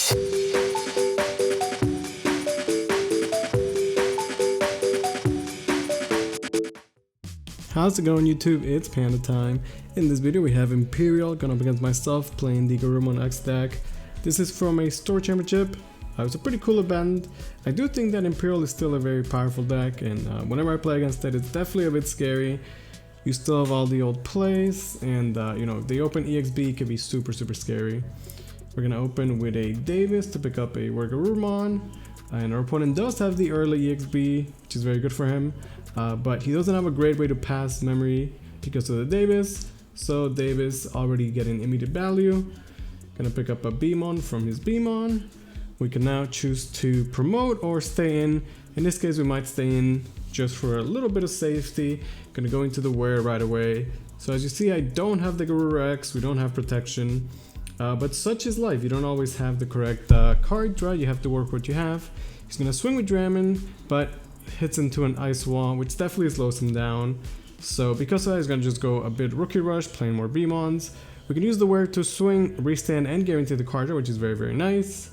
How's it going, YouTube? It's Panda time. In this video we have Imperial going up against myself playing the Digimon X deck. This is from a store championship. It's a pretty cool event. I do think that Imperial is still a very powerful deck, and whenever I play against it, it's definitely a bit scary. You still have all the old plays, and you know, if they open EXB, it can be super scary. We're gonna open with a Davis to pick up a Digimon, and our opponent does have the early EXB, which is very good for him. But he doesn't have a great way to pass memory because of the Davis, so Davis already getting immediate value. Gonna pick up a Beamon from his Beamon. We can now choose to promote or stay in. In this case, we might stay in just for a little bit of safety. Gonna go into the wear right away. So as you see, I don't have the Digimon, we don't have protection, but such is life. You don't always have the correct card, right? You have to work what you have. He's gonna swing with Dramon, but hits into an ice wall, which definitely slows him down. So because of that, he's gonna just go a bit rookie rush, playing more Beamons. We can use the wear to swing, restand, and guarantee the card draw, which is very nice.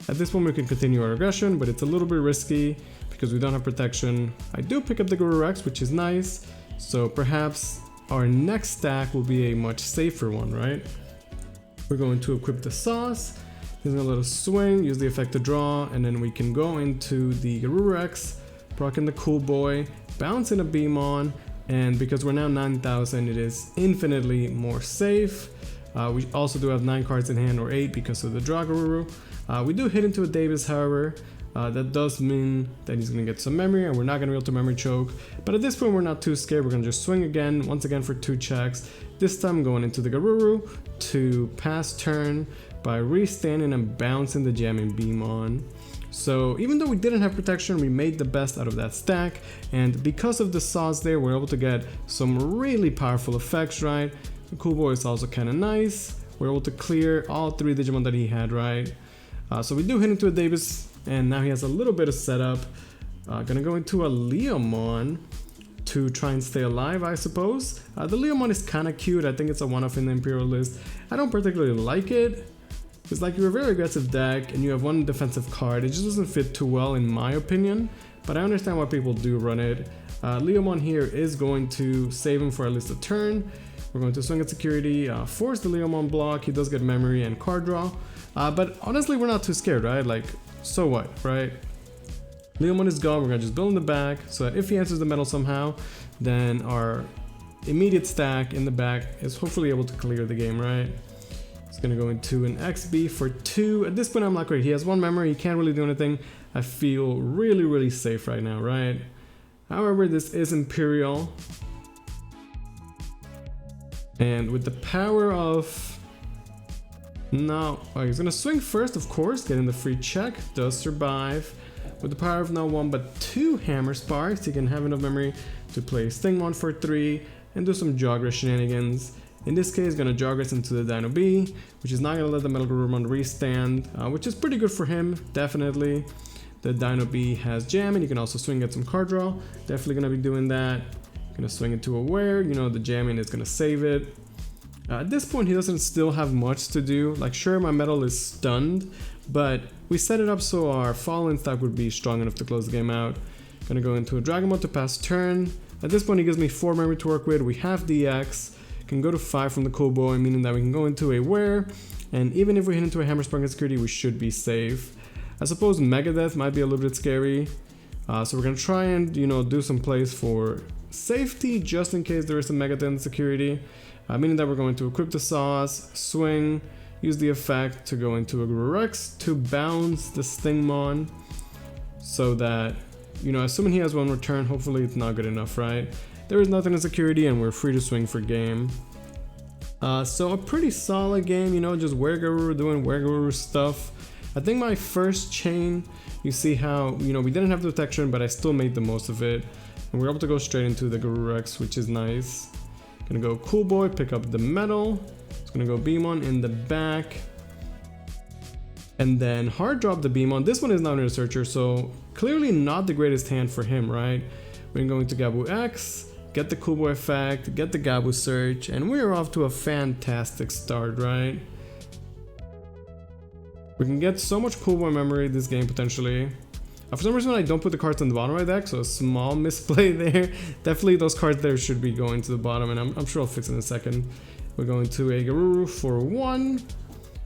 At this point, we can continue our aggression, but it's a little bit risky because we don't have protection. I do pick up the Digimon, which is nice. So perhaps our next stack will be a much safer one, right? We're going to equip the sauce. He's gonna let us swing, use the effect to draw, and then we can go into the Digimon, proc in the Cool Boy, bounce in a Beamon, and because we're now 9,000, it is infinitely more safe. We also do have 9 cards in hand, or 8 because of the Draguru. We do hit into a Davis, however. That does mean that he's going to get some memory, and we're not going to be able to memory choke. But at this point, we're not too scared. We're going to just swing again, once again for 2 checks. This time going into the Garuru to pass turn by restanding and bouncing the jamming Beamon. So even though we didn't have protection, we made the best out of that stack, and because of the sauce there, we're able to get some really powerful effects, right? The Cool Boy is also kind of nice. We're able to clear all 3 Digimon that he had, right? So we do hit into a Davis, and now he has a little bit of setup. Gonna go into a Leomon to try and stay alive, I suppose. The Leomon is kind of cute. I think it's a one-off in the Imperial list. I don't particularly like it. It's like you're a very aggressive deck and you have 1 defensive card. It just doesn't fit too well in my opinion, but I understand why people do run it. Leomon here is going to save him for at least a turn. We're going to swing at security, force the Leomon block. He does get memory and card draw, but honestly we're not too scared, right? Like, so what, right? Leomon is gone. We're gonna just build in the back so that if he answers the metal somehow, then our immediate stack in the back is hopefully able to clear the game, right? It's gonna go into an XB for 2. At this point, I'm like, great, he has 1 memory, he can't really do anything. I feel really safe right now, right? However, this is Imperial. And with the power of... No, he's gonna swing first, of course, getting the free check, does survive. With the power of not 1 but 2 Hammer Sparks, he can have enough memory to play Stingmon for 3 and do some Jogger shenanigans. In this case, gonna Jogger into the Dino B, which is not gonna let the Metalgarurumon restand, which is pretty good for him, definitely. The Dino B has Jam, and you can also swing at some card draw. Definitely gonna be doing that. Gonna swing into a wear, you know, the jamming is gonna save it. At this point, he doesn't still have much to do. Like, sure, my metal is stunned, but we set it up so our fallen stack would be strong enough to close the game out. Gonna go into a Dragon Mode to pass turn. At this point, he gives me 4 memory to work with. We have DX. Can go to 5 from the Cool Boy, meaning that we can go into a wear, and even if we hit into a Hammer Spark and security, we should be safe. I suppose Megadeth might be a little bit scary, so we're gonna try and, you know, do some plays for safety just in case there is some Megadeth in security, meaning that we're going to equip the sauce, swing, use the effect to go into a Digimon to bounce the Stingmon, so that, you know, assuming he has 1 return, hopefully it's not good enough, right? There is nothing in security and we're free to swing for game. So a pretty solid game, you know, just Wereguru doing Wereguru stuff. I think my first chain, you see how, you know, we didn't have the protection, but I still made the most of it. And we're able to go straight into the Digimon, which is nice. Gonna go Cool Boy, pick up the metal. It's gonna go Beamon in the back. And then hard drop the Beamon. This one is not in a searcher, so clearly not the greatest hand for him, right? We're going to Gabu X. Get the Cool Boy effect, get the Gabu search, and we're off to a fantastic start, right? We can get so much cool boy memory this game potentially. For some reason I don't put the cards on the bottom of my deck, so a small misplay there. Definitely those cards there should be going to the bottom, and I'm sure I'll fix it in a second. We're going to a Garuru for 1.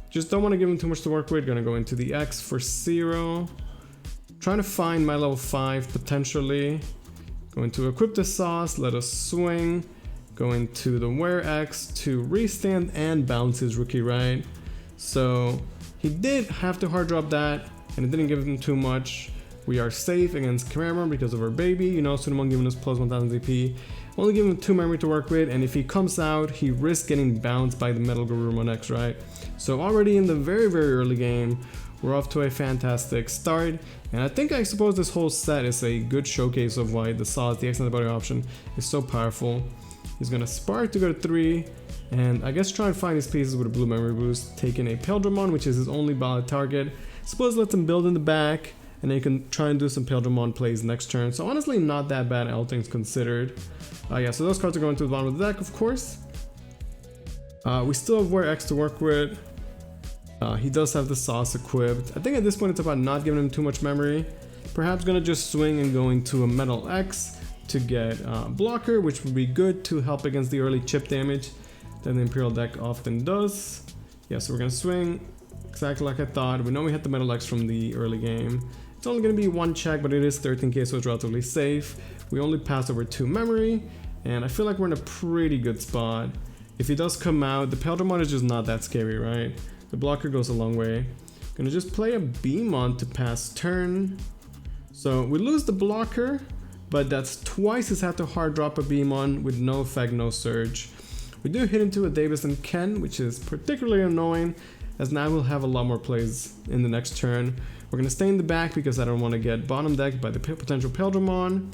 Just don't want to give him too much to work with. Gonna go into the X for 0. Trying to find my level 5 potentially. Going to equip the sauce, let us swing. Going to the Were X to restand and bounce his rookie, right? So he did have to hard drop that, and it didn't give him too much. We are safe against Chimera because of our baby, you know, Sunamon giving us plus 1000 DP. Only give him 2 memory to work with, and if he comes out, he risks getting bounced by the Metalgarurumon X, right? So already in the very, very early game, we're off to a fantastic start, and I suppose this whole set is a good showcase of why the Sauce, the X antibody option, is so powerful. He's gonna Spark to go to 3, and I guess try and find his pieces with a blue memory boost, taking a Imperialdramon, which is his only valid target. Suppose let him build in the back, and then you can try and do some Imperialdramon plays next turn. So honestly, not that bad, all things considered. Yeah, so those cards are going to the bottom of the deck, of course. We still have Were X to work with. He does have the Sauce equipped. I think at this point it's about not giving him too much memory. Perhaps gonna just swing and go into a Metal X to get blocker, which would be good to help against the early chip damage that the Imperial deck often does. Yeah, so we're gonna swing exactly like I thought. We know we had the Metal X from the early game. It's only gonna be 1 check, but it is 13k, so it's relatively safe. We only pass over 2 memory, and I feel like we're in a pretty good spot. If he does come out, the Imperialdramon is just not that scary, right? The blocker goes a long way. Gonna just play a Beamon to pass turn. So we lose the blocker, but that's twice he's had to hard drop a Beamon with no effect, no surge. We do hit into a Davis and Ken, which is particularly annoying, as now we'll have a lot more plays in the next turn. We're gonna stay in the back because I don't want to get bottom decked by the potential Imperialdramon.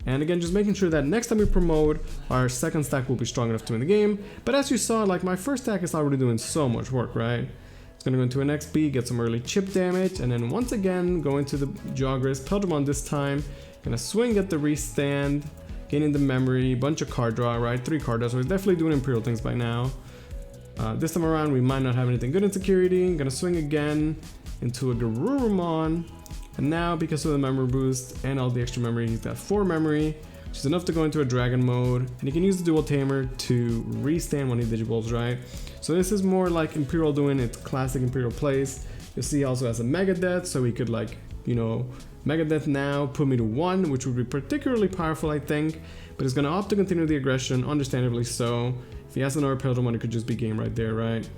And again, just making sure that next time we promote, our second stack will be strong enough to win the game. But as you saw, like my first stack is already doing so much work, right? It's gonna go into an XP, get some early chip damage, and then once again, go into the Joggers, Imperialdramon this time. Gonna swing at the restand, gaining the memory, bunch of card draw, right? 3 card draw, so we're definitely doing Imperial things by now. This time around, we might not have anything good in security. Gonna swing again into a Garurumon. And now, because of the memory boost and all the extra memory, he's got 4 memory, which is enough to go into a dragon mode. And he can use the dual tamer to restand when he digivolves, right? So this is more like Imperial doing its classic Imperial plays. You'll see he also has a Mega Death, so he could, like, you know, Mega Death now, put me to 1, which would be particularly powerful, I think. But he's gonna opt to continue the aggression, understandably so. If he has another Imperialdramon, it could just be game right there, right?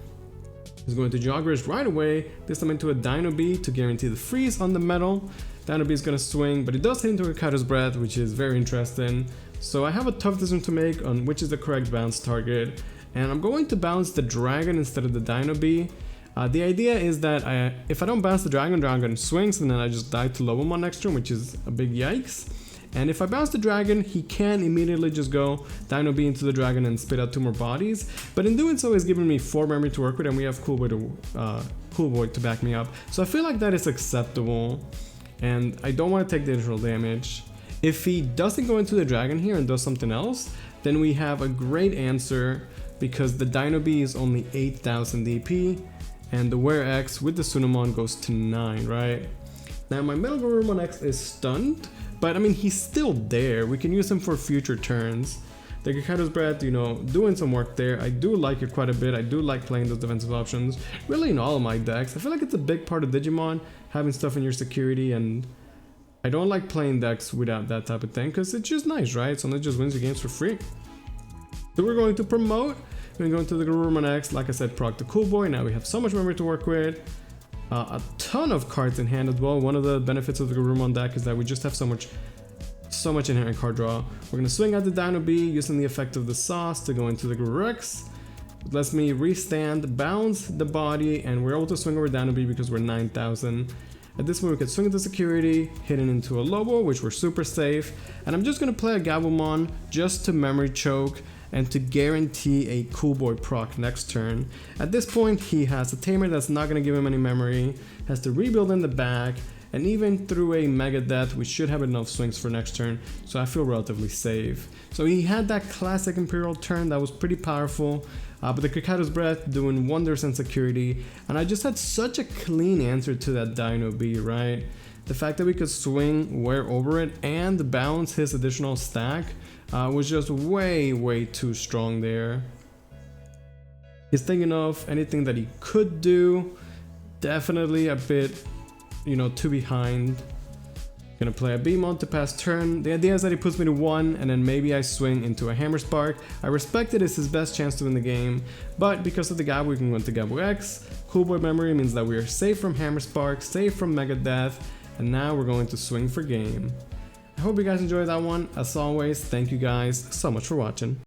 He's going to Joggers right away, this time into a Dino Bee to guarantee the freeze on the metal. Dino Bee is going to swing, but it does hit into a Cutter's Breath, which is very interesting. So I have a tough decision to make on which is the correct bounce target. And I'm going to bounce the Dragon instead of the Dino Bee. The idea is that if I don't bounce the Dragon swings, and then I just die to Lobomon next turn, which is a big yikes. And if I bounce the Dragon, he can immediately just go Dino Bee into the Dragon and spit out 2 more bodies. But in doing so, he's giving me 4 memory to work with, and we have Cool Boy to back me up. So I feel like that is acceptable, and I don't want to take the additional damage. If he doesn't go into the Dragon here and does something else, then we have a great answer, because the Dino Bee is only 8000 DP, and the Were X with the Sunamon goes to 9, right? Now my Metalgarurumon X is stunned, but I mean, he's still there. We can use him for future turns. The Gekaido's Breath, you know, doing some work there. I do like it quite a bit. I do like playing those defensive options, really in all of my decks. I feel like it's a big part of Digimon, having stuff in your security, and I don't like playing decks without that type of thing, because it's just nice, right? So it just wins your games for free. So we're going to promote. We're going to the Garurumon X, like I said, proc the Cool Boy. Now we have so much memory to work with. A ton of cards in hand as well. One of the benefits of the Garurumon deck is that we just have so much inherent card draw. We're going to swing at the Dino Bee using the effect of the Sauce to go into the Garurumon X. It lets me restand, bounce the body, and we're able to swing over Dino Bee because we're 9000. At this point, we can swing into security, hitting into a Lobo, which we're super safe. And I'm just going to play a Gabumon just to memory choke and to guarantee a Cool Boy proc next turn. At this point, he has a Tamer that's not going to give him any memory, has to rebuild in the back, and even through a Mega Death, we should have enough swings for next turn, so I feel relatively safe. So he had that classic Imperial turn that was pretty powerful. but the Kakato's Breath doing wonders and security, and I just had such a clean answer to that Dino B, right? The fact that we could swing Wear over it and bounce his additional stack was just way too strong there. He's thinking of anything that he could do, definitely a bit, you know, too behind. Gonna play a Beamon to pass turn. The idea is that he puts me to 1 and then maybe I swing into a Hammer Spark. I respect it, it's his best chance to win the game, but because of the Gabu we can go into Gabu X. Cool Boy Memory means that we are safe from Hammer Spark, safe from Mega Death, and now we're going to swing for game. I hope you guys enjoyed that one. As always, thank you guys so much for watching.